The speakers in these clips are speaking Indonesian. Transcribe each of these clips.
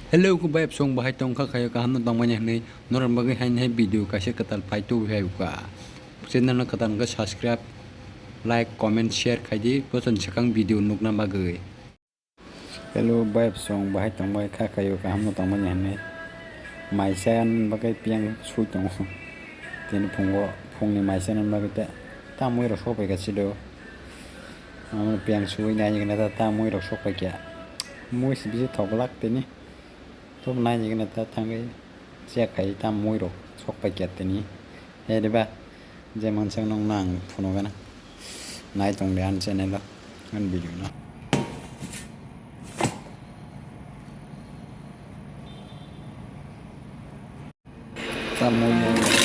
Hello ko ba song bahay tong ka kayo kaham tong manya ni noran bagai hai video kasi katal pai tu hai ka channel na katan ka subscribe like comment share khai di posan sakang video nuk na bagai. Hello ba song bahay tong bagai ka kayo kaham tong manya ni mai san bagai piang su tong tin phung ni mai san bagai ta moi ro so pai ka sido piang su na ni na ta moi ro so pai kya moi si bi thok lak te niทุกนายอย่างนั้นแต่ทางนี้เสียไข่ตามมวยหรอกชกไปเกียรตินี้เฮ้ยได้ป่ะเจมันช่างน้องนางพูดกันนะนายตรงเดียนเช่นนั้นละงั้นวิดีโอนะตามมวย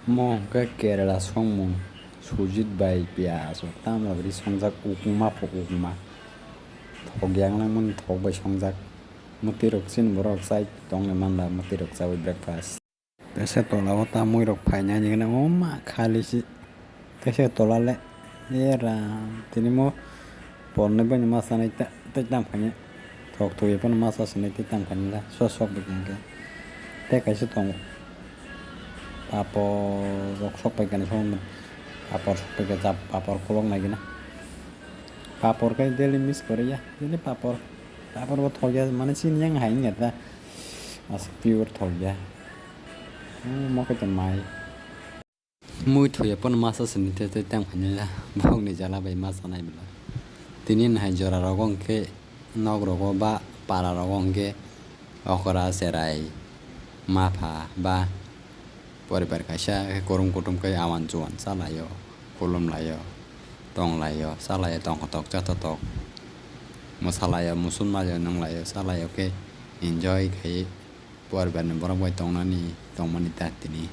mong cái Kerala song mong sujit bai pia so tam la bri songjak ukma pho ukma thogyang lang mun thok bai songjak muti rok sin borok sai tong le man la muti rok sa breakfast tese tola o ta moi rok phai nya ni na o ma khali si tese tola le era tinimo ponne ban ma sanai ta tam phanya thok thoi pon ma sa sanai ta tam phanya la so sok bi ke te kai si tong papor rok sok pai kan som papor sok pai ka papor kolong lagi na papor kai deli miss kore ya deli papor wo thogya mane sin yang hai nget ta as pure thogya mo ka mai mui thoi pon masa sini te tang phanya la bong ni jala bai masa nai bla tinin hai jora rogong ke nog rogo ba para rogong ke okra serai mapha ba poribar kaisa korung kutum kai awan juan salayo kolom layo tong layo salayo tong hotok chatotok masalayo musun mayo nang layo salayo ke enjoy kai poribar ne borok boy tong nani tong mani tatini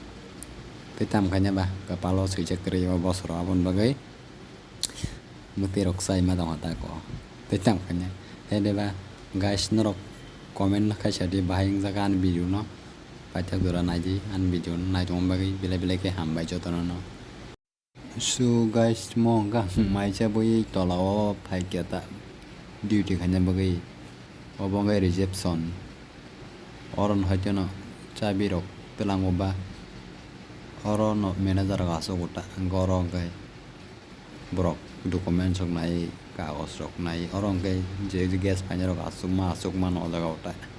petam kanya ba kapalo sui chakri wa bosro abon bagai muti rok sai ma tong hota ko petam kanya hede ba guys norok comment kaisa di bahing jagan video no paithak dura naiji an video nai tong bagi bile ke hambai jotono no so guys mo ga mai cha boi tolao phai kya ta duty khanya bagi obongai reception oron hoitono chabi rok telango ba oron manager ga so gota gorong gai borok document sok nai kagos rok nai oron gai je gas phanya rok asuk ma no jaga ota